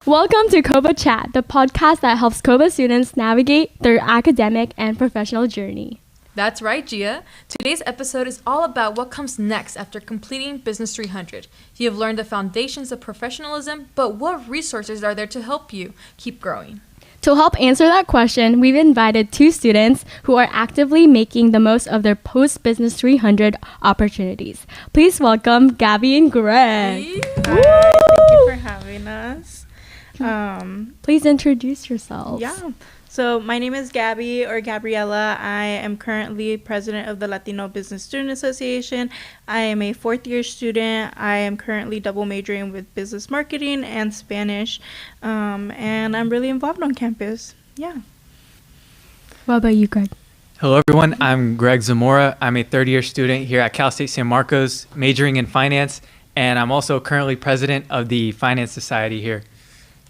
Welcome to CoBA Chat, the podcast that helps CoBA students navigate their academic and professional journey. That's right, Gia. Today's episode is all about what comes next after completing Business 300. You have learned the foundations of professionalism, but what resources are there to help you keep growing? To help answer that question, we've invited two students who are actively making the most of their post-Business 300 opportunities. Please welcome Gabby and Greg. Hi, thank you for having us. Please introduce yourselves. Yeah. So my name is Gabby or Gabriela. I am currently president of the Latino Business Student Association. I am a fourth-year student. I am currently double majoring with business marketing and Spanish, and I'm really involved on campus. Yeah. What about you, Greg? Hello, everyone. I'm Greg Zamora. I'm a third-year student here at Cal State San Marcos, majoring in finance, and I'm also currently president of the Finance Society here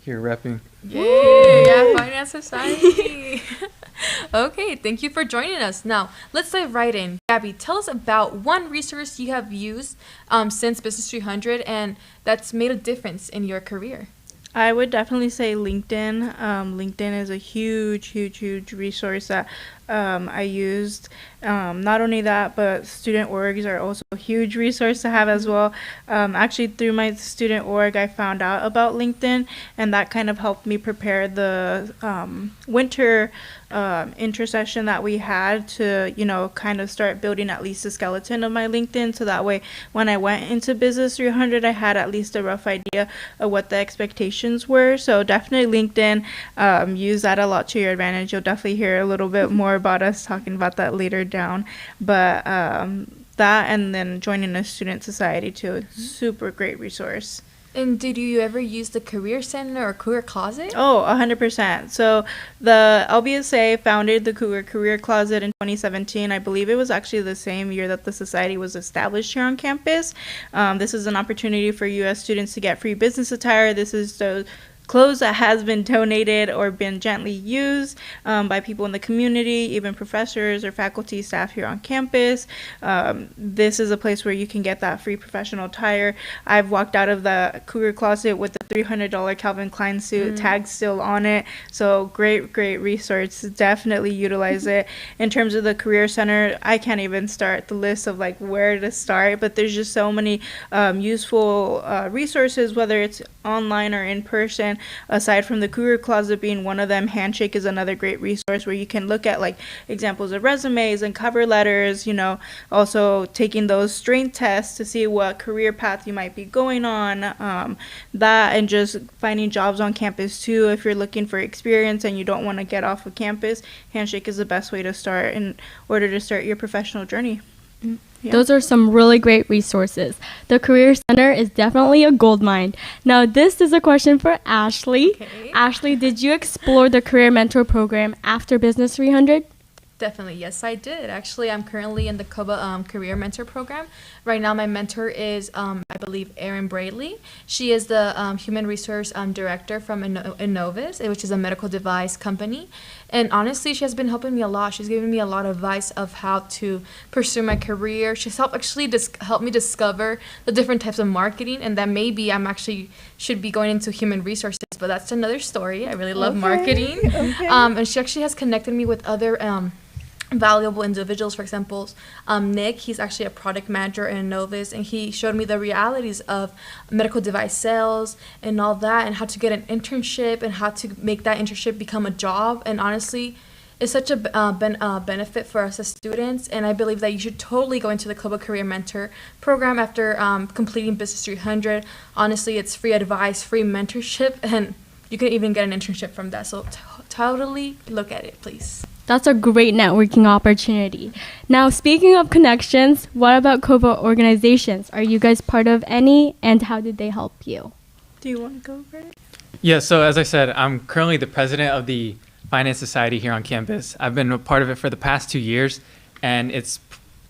repping. Yeah, Finance Society. Okay, thank you for joining us. Now, let's dive right in. Gabby, tell us about one resource you have used since Business 300 and that's made a difference in your career. I would definitely say LinkedIn. LinkedIn is a huge resource that I used. Not only that, but student orgs are also a huge resource to have as well. Actually, through my student org, I found out about LinkedIn, and that kind of helped me prepare the winter intersession that we had to, kind of start building at least a skeleton of my LinkedIn. So that way, when I went into Business 300, I had at least a rough idea of what the expectations were. So definitely LinkedIn, use that a lot to your advantage. You'll definitely hear a little bit more about us talking about that later down. But that and then joining a student society too, it's super great resource. And did you ever use the Career Center or Career Closet? Oh, 100%. So the LBSA founded the Career Closet in 2017. I believe it was actually the same year that the society was established here on campus. This is an opportunity for U.S. students to get free business attire. This is the clothes that has been donated or been gently used by people in the community, even professors or faculty staff here on campus. This is a place where you can get that free professional attire. I've walked out of the Cougar Closet with the $300 Calvin Klein suit, tag still on it. So great resource. Definitely utilize it. In terms of the Career Center, I can't even start the list of like where to start, but there's just so many useful resources, whether it's online or in person. Aside from the Cougar Closet being one of them, Handshake is another great resource where you can look at like examples of resumes and cover letters, also taking those strength tests to see what career path you might be going on, that and just finding jobs on campus too. If you're looking for experience and you don't want to get off of campus, Handshake is the best way to start in order to start your professional journey. Yeah. Those are some really great resources. The Career Center is definitely a goldmine. Now, this is a question for Ashley. Okay. Ashley, did you explore the Career Mentor program after Business 300? Definitely, yes, I did. Actually, I'm currently in the CoBA Career Mentor Program. Right now, my mentor is, I believe, Erin Bradley. She is the Human Resource Director from Innovis, which is a medical device company. And honestly, she has been helping me a lot. She's given me a lot of advice of how to pursue my career. She's helped me discover the different types of marketing, and that maybe I'm actually should be going into human resources, but that's another story. I really love marketing. Okay. And she actually has connected me with other valuable individuals. For example, Nick, he's actually a product manager in Innovis, and he showed me the realities of medical device sales and all that, and how to get an internship and how to make that internship become a job. And honestly, it's such a benefit for us as students, and I believe that you should totally go into the CoBA Career Mentor program after completing Business 300. Honestly, it's free advice, free mentorship, and you can even get an internship from that. So totally look at it, please. That's a great networking opportunity. Now, speaking of connections, what about CoBA organizations? Are you guys part of any, and how did they help you? Do you want to go over it? Yeah, so as I said, I'm currently the president of the Finance Society here on campus. I've been a part of it for the past 2 years, and it's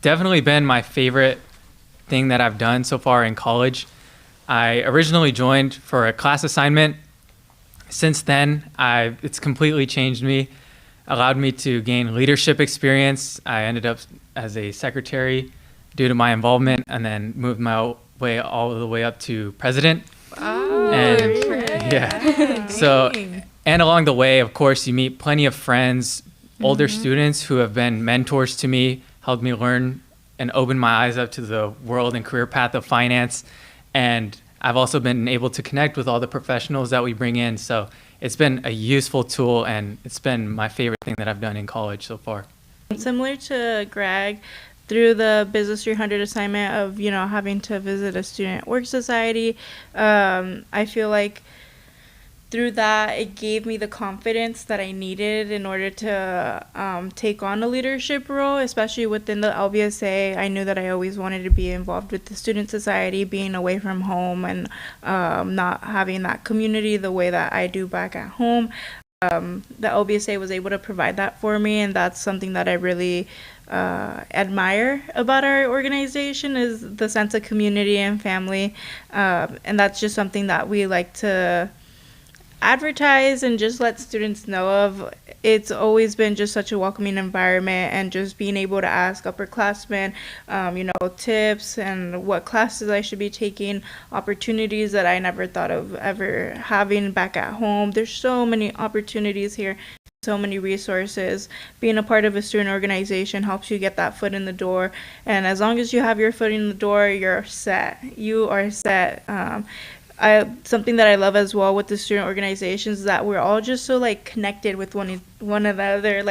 definitely been my favorite thing that I've done so far in college. I originally joined for a class assignment. Since then, it's completely changed me, allowed me to gain leadership experience. I ended up as a secretary due to my involvement, and then moved my way all the way up to president. Wow, And great. Yeah. So, and along the way, of course, you meet plenty of friends, older students who have been mentors to me, helped me learn and open my eyes up to the world and career path of finance. And I've also been able to connect with all the professionals that we bring in. So it's been a useful tool, and it's been my favorite thing that I've done in college so far. Similar to Greg, through the Business 300 assignment of, having to visit a student work society, I feel like through that, it gave me the confidence that I needed in order to take on a leadership role, especially within the LBSA. I knew that I always wanted to be involved with the student society, being away from home and not having that community the way that I do back at home. The LBSA was able to provide that for me, and that's something that I really admire about our organization, is the sense of community and family, and that's just something that we like to advertise and just let students know of. It's always been just such a welcoming environment, and just being able to ask upperclassmen, tips and what classes I should be taking, opportunities that I never thought of ever having back at home. There's so many opportunities here, so many resources. Being a part of a student organization helps you get that foot in the door, and as long as you have your foot in the door, you're set. You are set. Something that I love as well with the student organizations is that we're all just so connected with one another.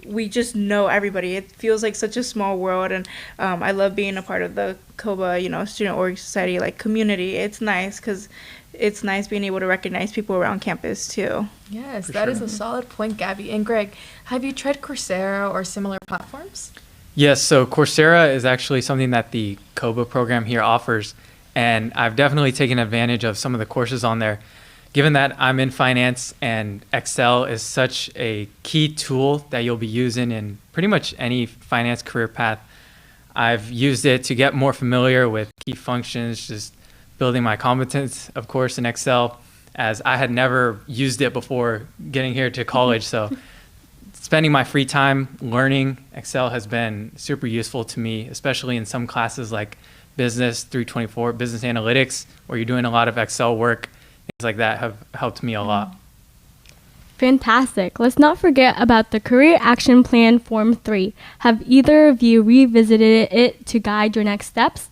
We just know everybody. It feels like such a small world, and I love being a part of the CoBA, student org society community. It's nice because it's nice being able to recognize people around campus too. Yes, that is a solid point, Gabby. And Greg, have you tried Coursera or similar platforms? Yes, so Coursera is actually something that the CoBA program here offers. And I've definitely taken advantage of some of the courses on there. Given that I'm in finance and Excel is such a key tool that you'll be using in pretty much any finance career path, I've used it to get more familiar with key functions, just building my competence, of course, in Excel, as I had never used it before getting here to college. So spending my free time learning Excel has been super useful to me, especially in some classes like Business 324, Business Analytics, where you're doing a lot of Excel work. Things like that have helped me a lot. Fantastic. Let's not forget about the Career Action Plan Form 3. Have either of you revisited it to guide your next steps?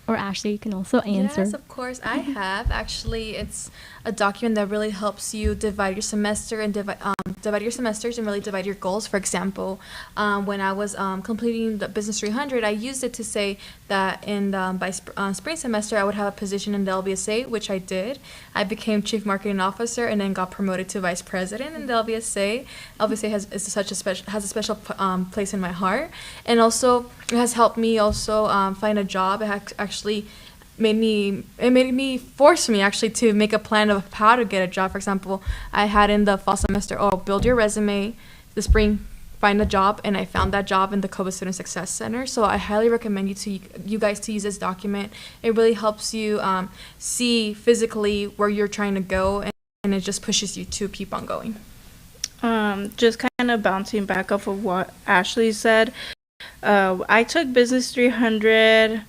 Or Ashley, you can also answer. Yes, of course, I have. Actually, it's a document that really helps you divide your semester and divide your semesters and really divide your goals. For example, when I was completing the Business 300, I used it to say that by spring semester I would have a position in the LBSA, which I did. I became Chief Marketing Officer and then got promoted to Vice President in the LBSA. LBSA has a special place in my heart, and also it has helped me also find a job. It actually forced me actually to make a plan of how to get a job. For example, I had in the fall semester, build your resume, the spring, find a job, and I found that job in the CoBA Student Success Center. So I highly recommend you guys to use this document. It really helps you see physically where you're trying to go, and it just pushes you to keep on going. Just kind of bouncing back off of what Ashley said, I took Business 300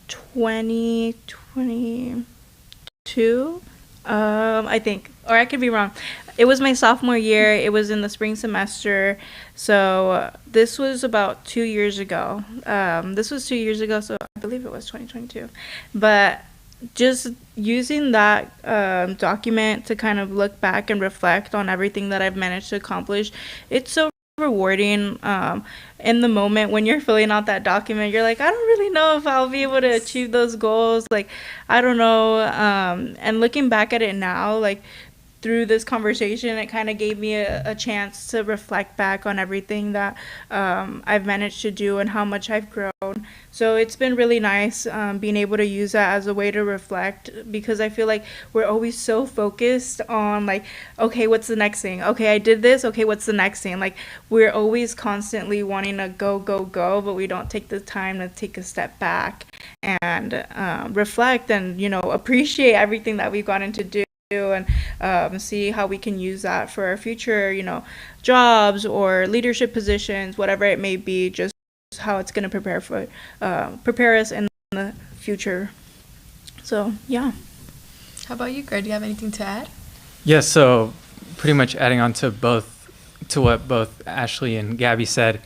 2022, I think, or I could be wrong. It was my sophomore year. It was in the spring semester. So this was about 2 years ago. So I believe it was 2022. But just using that document to kind of look back and reflect on everything that I've managed to accomplish, it's so rewarding. In the moment when you're filling out that document, you're like, I don't really know if I'll be able to achieve those goals. I don't know. And looking back at it now, through this conversation, it kind of gave me a chance to reflect back on everything that I've managed to do and how much I've grown. So it's been really nice being able to use that as a way to reflect, because I feel like we're always so focused on okay, what's the next thing? Okay, I did this. Okay, what's the next thing? We're always constantly wanting to go, but we don't take the time to take a step back and reflect and, appreciate everything that we've gotten to do, and see how we can use that for our future, jobs or leadership positions, whatever it may be, just how it's going to prepare us in the future. So, yeah. How about you, Greg? Do you have anything to add? Yes, so pretty much adding on to what both Ashley and Gabby said,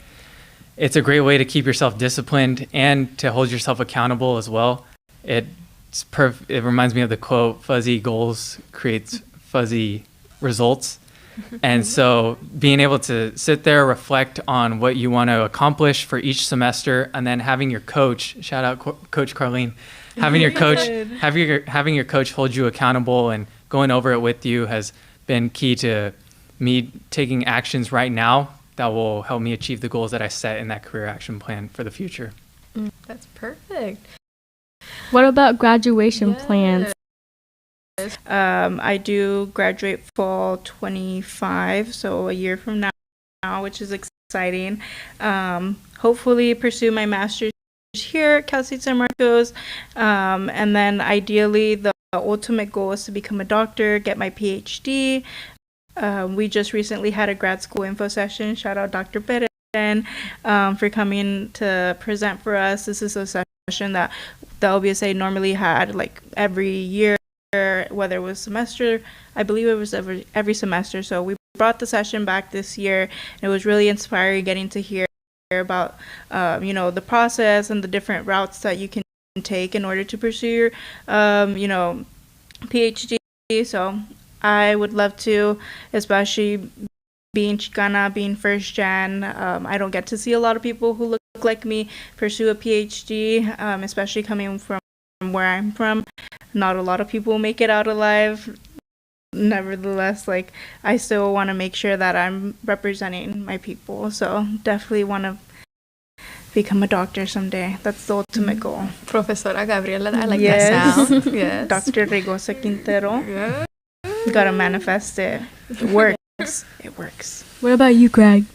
it's a great way to keep yourself disciplined and to hold yourself accountable as well. It reminds me of the quote, fuzzy goals creates fuzzy results. And so being able to sit there, reflect on what you want to accomplish for each semester, and then having your coach, shout out Coach Carlene, having your coach hold you accountable and going over it with you has been key to me taking actions right now that will help me achieve the goals that I set in that career action plan for the future. That's perfect. What about graduation plans? I do graduate fall 25, so a year from now, which is exciting. Hopefully pursue my master's here at Cal State San Marcos, and then ideally the ultimate goal is to become a doctor, get my PhD. We just recently had a grad school info session. Shout out Dr. Beden for coming to present for us. This is a session that the LBSA normally had like every year, whether it was semester. I believe it was every semester. So we brought the session back this year. And it was really inspiring getting to hear about the process and the different routes that you can take in order to pursue your PhD. So I would love to, especially being Chicana, being first gen. I don't get to see a lot of people who look like me pursue a PhD, especially coming from where I'm from. Not a lot of people make it out alive. Nevertheless, I still want to make sure that I'm representing my people. So definitely want to become a doctor someday. That's the ultimate goal. Profesora Gabriela, I like that sound. Yes. Dr. Regosa Quintero. Yeah. Gotta manifest it. It works. It works. What about you, Greg?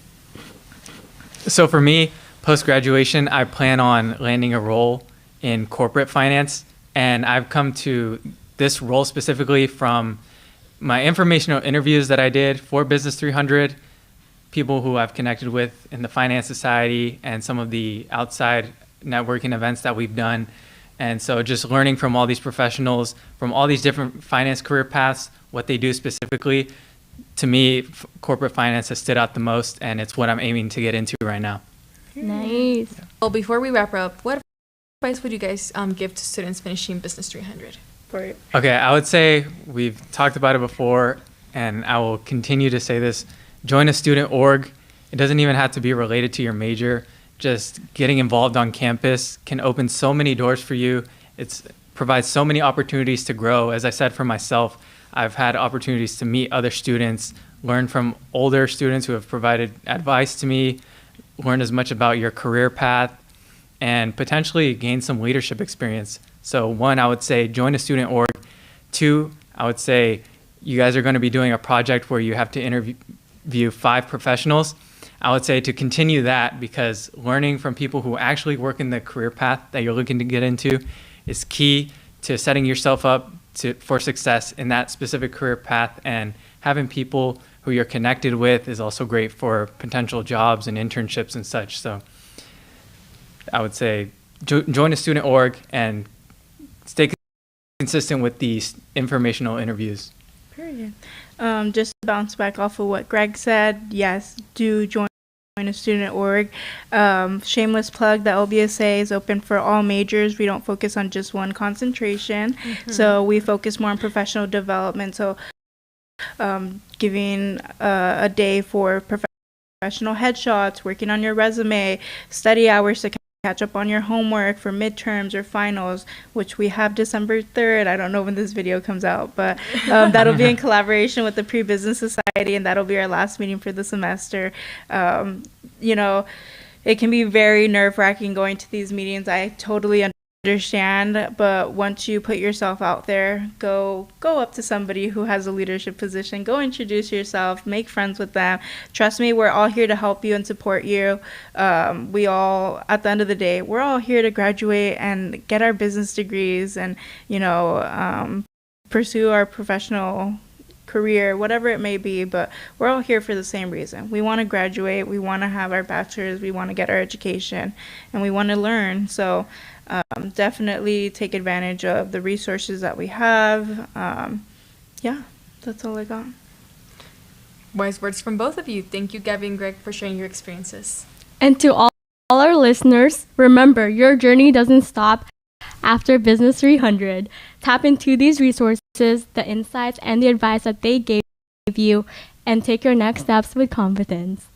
So for me, post-graduation, I plan on landing a role in corporate finance. And I've come to this role specifically from my informational interviews that I did for Business 300, people who I've connected with in the Finance Society, and some of the outside networking events that we've done. And so just learning from all these professionals, from all these different finance career paths, what they do specifically, to me, corporate finance has stood out the most, and it's what I'm aiming to get into right now. Nice. Well, before we wrap up, what advice would you guys give to students finishing Business 300? Okay, I would say we've talked about it before, and I will continue to say this. Join a student org. It doesn't even have to be related to your major. Just getting involved on campus can open so many doors for you. It provides so many opportunities to grow. As I said for myself, I've had opportunities to meet other students, learn from older students who have provided advice to me, learn as much about your career path, and potentially gain some leadership experience. So 1, I would say join a student org. 2, I would say you guys are going to be doing a project where you have to interview 5 professionals. I would say to continue that, because learning from people who actually work in the career path that you're looking to get into is key to setting yourself up for success in that specific career path. And having people who you're connected with is also great for potential jobs and internships and such. So I would say join a student org and stay consistent with these informational interviews. Period. Just to bounce back off of what Greg said, yes, do join a student org. Shameless plug, the LBSA is open for all majors. We don't focus on just one concentration. So we focus more on professional development. So giving a day for professional headshots, working on your resume, study hours to catch up on your homework for midterms or finals, which we have December 3rd. I don't know when this video comes out, but that'll be in collaboration with the Pre-Business Society, and that'll be our last meeting for the semester. It can be very nerve-wracking going to these meetings. I totally understand, but once you put yourself out there, go up to somebody who has a leadership position, go introduce yourself, make friends with them. Trust me, we're all here to help you and support you. We all, at the end of the day, we're all here to graduate and get our business degrees and pursue our professional career, whatever it may be, but we're all here for the same reason. We want to graduate, we want to have our bachelor's, we want to get our education, and we want to learn. So Definitely take advantage of the resources that we have. Yeah, that's all I got. Wise words from both of you. Thank you, Gabby and Greg, for sharing your experiences. And to all our listeners, remember, your journey doesn't stop after Business 300. Tap into these resources, the insights, and the advice that they gave you, and take your next steps with confidence.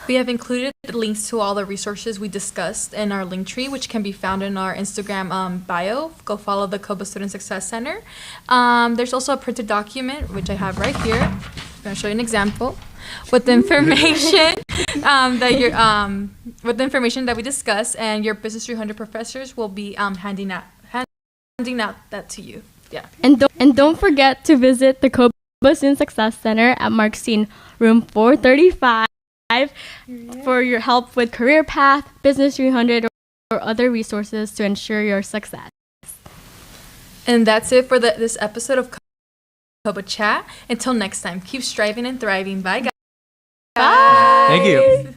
We have included links to all the resources we discussed in our link tree, which can be found in our Instagram bio. Go follow the CoBA Student Success Center. There's also a printed document, which I have right here. I'm going to show you an example with the information with the information that we discussed, and your Business 300 professors will be handing out that to you. Yeah. And don't forget to visit the CoBA Student Success Center at Markstein, room 435. For your help with career path, Business 300, or other resources to ensure your success. And that's it for this episode of CoBA Chat. Until next time, keep striving and thriving. Bye, guys. Bye. Thank you.